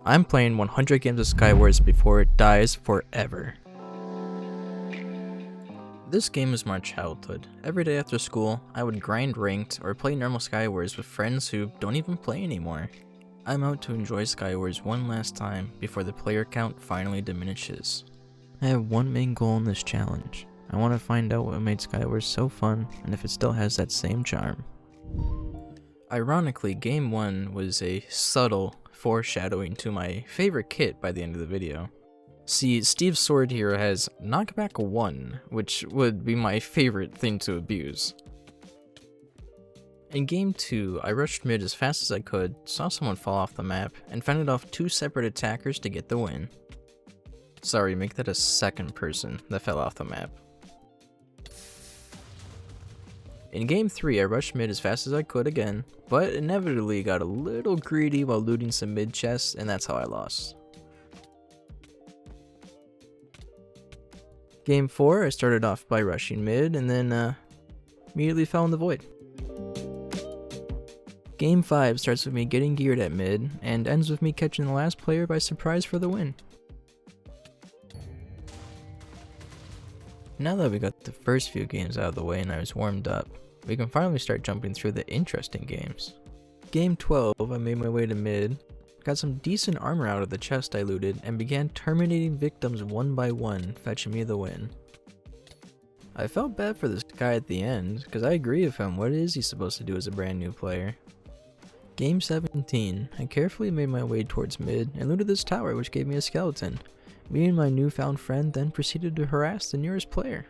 I'm playing 100 games of Skywars before it dies forever. This game is my childhood. Every day after school, I would grind ranked or play normal Skywars with friends who don't even play anymore. I'm out to enjoy Skywars one last time before the player count finally diminishes. I have one main goal in this challenge. I want to find out what made Skywars so fun and if it still has that same charm. Ironically, game 1 was a subtle foreshadowing to my favorite kit by the end of the video. See, Steve's sword here has knockback 1, which would be my favorite thing to abuse. In game 2, I rushed mid as fast as I could, saw someone fall off the map, and fended off 2 separate attackers to get the win. Sorry, make that a second person that fell off the map. In game 3, I rushed mid as fast as I could again, but inevitably got a little greedy while looting some mid chests, and that's how I lost. Game 4, I started off by rushing mid, and then immediately fell in the void. Game 5 starts with me getting geared at mid, and ends with me catching the last player by surprise for the win. Now that we got the first few games out of the way and I was warmed up, we can finally start jumping through the interesting games. Game 12, I made my way to mid, got some decent armor out of the chest I looted, and began terminating victims one by one, fetching me the win. I felt bad for this guy at the end, because I agree with him, what is he supposed to do as a brand new player? Game 17, I carefully made my way towards mid and looted this tower which gave me a skeleton. Me and my newfound friend then proceeded to harass the nearest player.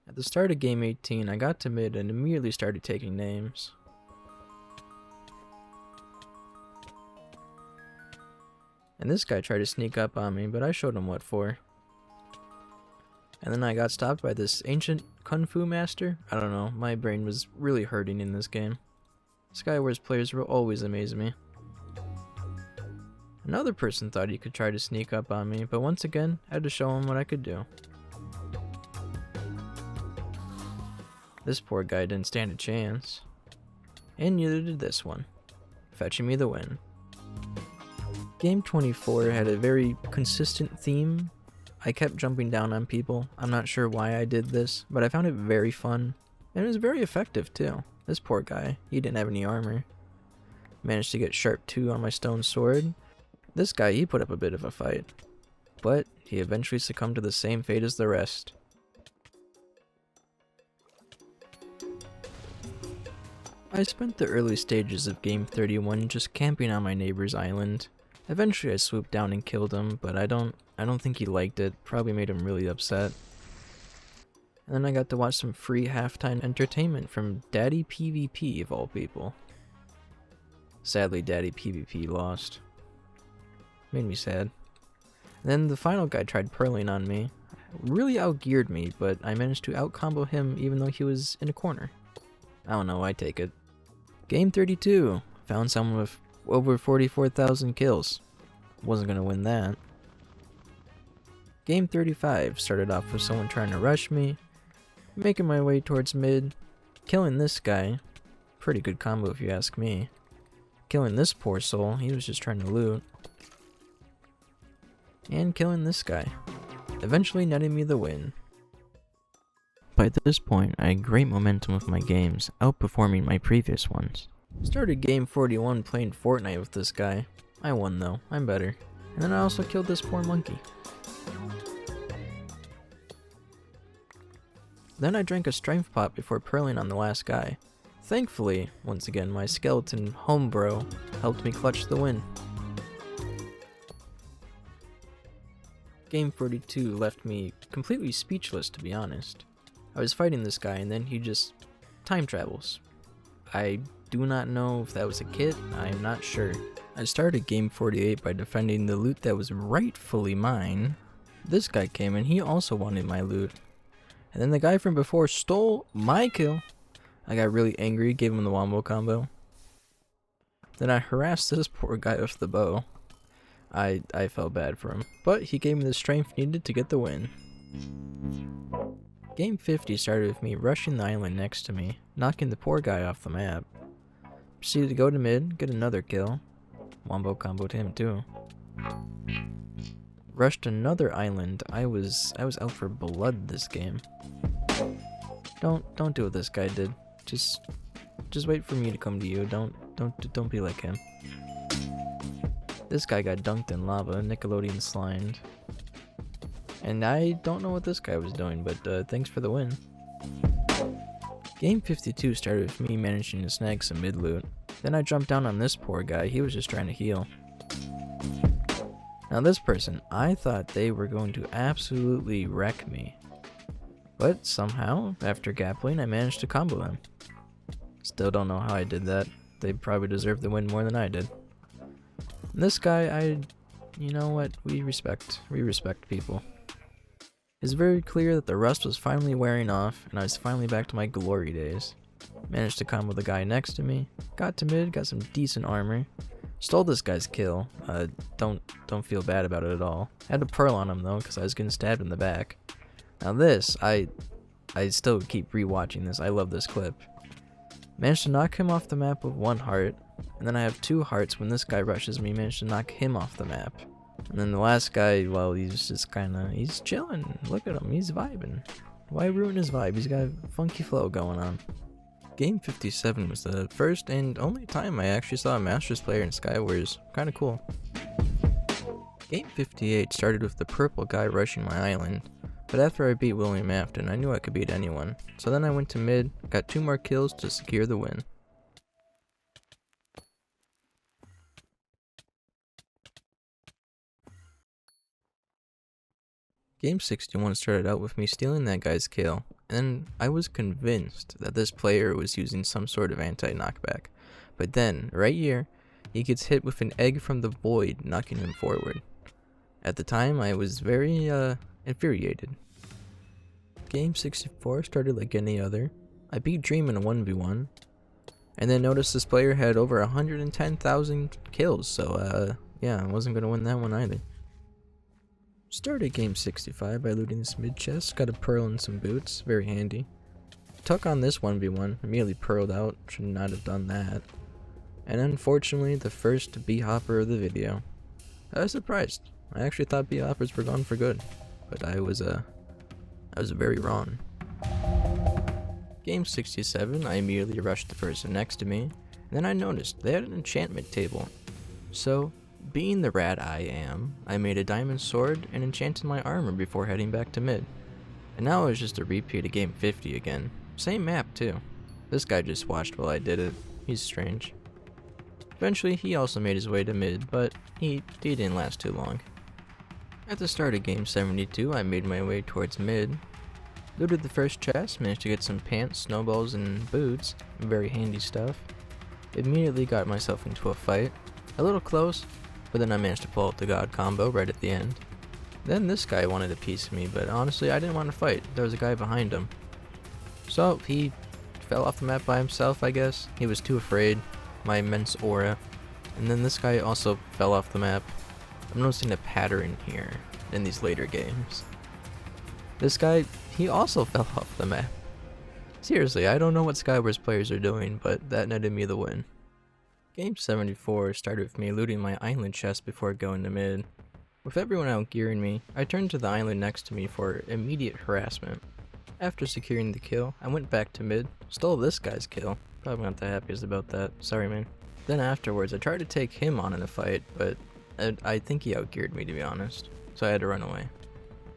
At the start of game 18, I got to mid and immediately started taking names. And this guy tried to sneak up on me, but I showed him what for. And then I got stopped by this ancient kung fu master. I don't know, my brain was really hurting in this game. Skywars players will always amaze me. Another person thought he could try to sneak up on me, but once again, I had to show him what I could do. This poor guy didn't stand a chance. And neither did this one, fetching me the win. Game 24 had a very consistent theme. I kept jumping down on people. I'm not sure why I did this, but I found it very fun. And it was very effective too. This poor guy, he didn't have any armor. Managed to get sharp 2 on my stone sword. This guy, he put up a bit of a fight. But he eventually succumbed to the same fate as the rest. I spent the early stages of game 31 just camping on my neighbor's island. Eventually I swooped down and killed him, but I don't think he liked it. Probably made him really upset. And then I got to watch some free halftime entertainment from Daddy PvP of all people. Sadly, Daddy PvP lost. Made me sad. And then the final guy tried purling on me. Really outgeared me, but I managed to outcombo him even though he was in a corner. I don't know, I take it. Game 32. Found someone with over 44,000 kills. Wasn't gonna win that. Game 35 started off with someone trying to rush me, making my way towards mid, killing this guy. Pretty good combo if you ask me. Killing this poor soul, he was just trying to loot. And killing this guy. Eventually netting me the win. By this point, I had great momentum with my games, outperforming my previous ones. Started game 41 playing Fortnite with this guy. I won though, I'm better. And then I also killed this poor monkey. Then I drank a strength pot before purling on the last guy. Thankfully, once again, my skeleton homebro helped me clutch the win. Game 42 left me completely speechless, to be honest. I was fighting this guy and then he just time travels. I do not know if that was a kit, I am not sure. I started game 48 by defending the loot that was rightfully mine. This guy came and he also wanted my loot. And then the guy from before stole my kill. I got really angry, gave him the wombo combo. Then I harassed this poor guy with the bow. I felt bad for him, but he gave me the strength needed to get the win. Game 50 started with me rushing the island next to me, knocking the poor guy off the map. Proceeded to go to mid, get another kill. Wombo comboed him too. Rushed another island. I was out for blood this game. Don't do what this guy did. Just wait for me to come to you. Don't be like him. This guy got dunked in lava, Nickelodeon slimed. And I don't know what this guy was doing, but thanks for the win. Game 52 started with me managing to snag some mid loot. Then I jumped down on this poor guy, he was just trying to heal. Now this person, I thought they were going to absolutely wreck me. But somehow, after gappling, I managed to combo them. Still don't know how I did that. They probably deserved the win more than I did. And this guy, you know what, we respect people. It's very clear that the rust was finally wearing off, and I was finally back to my glory days. Managed to combo the guy next to me, got to mid, got some decent armor, stole this guy's kill. Don't feel bad about it at all. Had to pearl on him though, because I was getting stabbed in the back. Now this, I still keep rewatching this. I love this clip. Managed to knock him off the map with 1 heart, and then I have 2 hearts when this guy rushes me. Managed to knock him off the map. And then the last guy, well, he's just he's chilling. Look at him, he's vibing. Why ruin his vibe? He's got a funky flow going on. Game 57 was the first and only time I actually saw a Masters player in Skywars. Kinda cool. Game 58 started with the purple guy rushing my island, but after I beat William Afton, I knew I could beat anyone. So then I went to mid, got 2 more kills to secure the win. Game 61 started out with me stealing that guy's kill, and I was convinced that this player was using some sort of anti-knockback. But then, right here, he gets hit with an egg from the void, knocking him forward. At the time, I was very, infuriated. Game 64 started like any other. I beat Dream in a 1v1, and then noticed this player had over 110,000 kills, so, yeah, I wasn't gonna win that one either. Started game 65 by looting this mid chest, got a pearl and some boots, very handy. Took on this 1v1, immediately pearled out, should not have done that. And unfortunately, the first B-hopper of the video. I was surprised. I actually thought B-hoppers were gone for good, but I was very wrong. Game 67, I immediately rushed the person next to me, and then I noticed they had an enchantment table. So, being the rat I am, I made a diamond sword and enchanted my armor before heading back to mid. And now it was just a repeat of game 50 again. Same map too. This guy just watched while I did it. He's strange. Eventually he also made his way to mid, but he didn't last too long. At the start of game 72 I made my way towards mid. Looted the first chest, managed to get some pants, snowballs, and boots. Very handy stuff. Immediately got myself into a fight. A little close, but then I managed to pull out the god combo right at the end. Then this guy wanted a piece of me, but honestly I didn't want to fight. There was a guy behind him. So he fell off the map by himself, I guess. He was too afraid. My immense aura. And then this guy also fell off the map. I'm noticing a pattern here in these later games. This guy, he also fell off the map. Seriously, I don't know what Skywars players are doing, but that netted me the win. Game 74 started with me looting my island chest before going to mid. With everyone out gearing me, I turned to the island next to me for immediate harassment. After securing the kill, I went back to mid, stole this guy's kill. Probably not the happiest about that, sorry man. Then afterwards I tried to take him on in a fight, but I think he outgeared me to be honest, so I had to run away.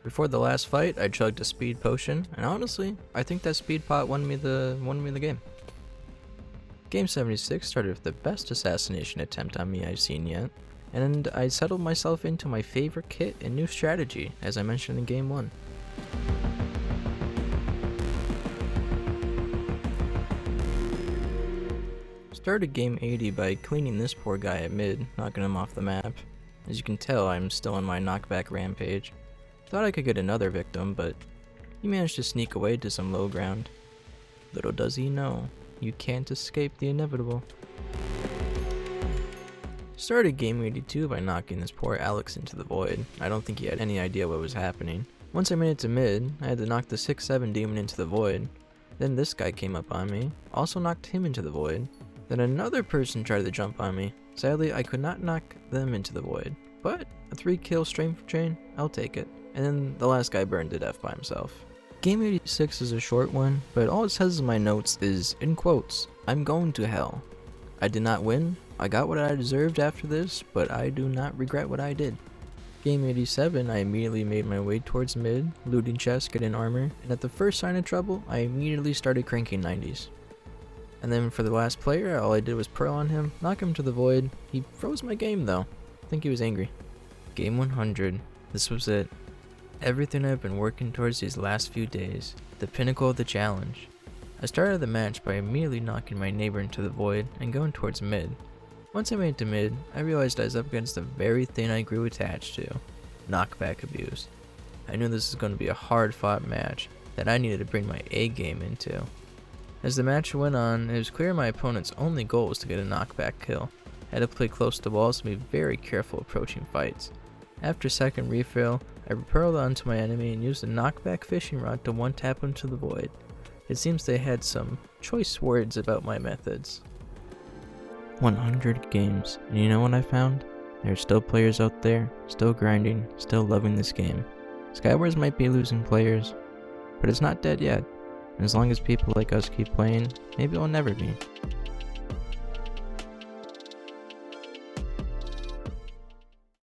Before the last fight, I chugged a speed potion, and honestly, I think that speed pot won me the game. Game 76 started with the best assassination attempt on me I've seen yet, and I settled myself into my favorite kit and new strategy, as I mentioned in Game 1. Started Game 80 by cleaning this poor guy at mid, knocking him off the map. As you can tell, I'm still on my knockback rampage. Thought I could get another victim, but he managed to sneak away to some low ground. Little does he know, you can't escape the inevitable. Started game 82 by knocking this poor Alex into the void. I don't think he had any idea what was happening. Once I made it to mid, I had to knock the 6-7 demon into the void. Then this guy came up on me, also knocked him into the void. Then another person tried to jump on me. Sadly, I could not knock them into the void, but a 3-kill strength chain, I'll take it. And then the last guy burned to death by himself. Game 86 is a short one, but all it says in my notes is, in quotes, "I'm going to hell." I did not win, I got what I deserved after this, but I do not regret what I did. Game 87, I immediately made my way towards mid, looting chests, getting armor, and at the first sign of trouble, I immediately started cranking 90s. And then for the last player, all I did was pearl on him, knock him to the void. He froze my game though. I think he was angry. Game 100. This was it. Everything I've been working towards these last few days. The pinnacle of the challenge. I started the match by immediately knocking my neighbor into the void and going towards mid. Once I made it to mid, I realized I was up against the very thing I grew attached to. Knockback abuse. I knew this was going to be a hard fought match that I needed to bring my A game into. As the match went on, it was clear my opponent's only goal was to get a knockback kill. I had to play close to walls and be very careful approaching fights. After second refill, I repelled onto my enemy and used a knockback fishing rod to one-tap him to the void. It seems they had some choice words about my methods. 100 games, and you know what I found? There are still players out there, still grinding, still loving this game. Skywars might be losing players, but it's not dead yet. And as long as people like us keep playing, maybe it'll never be.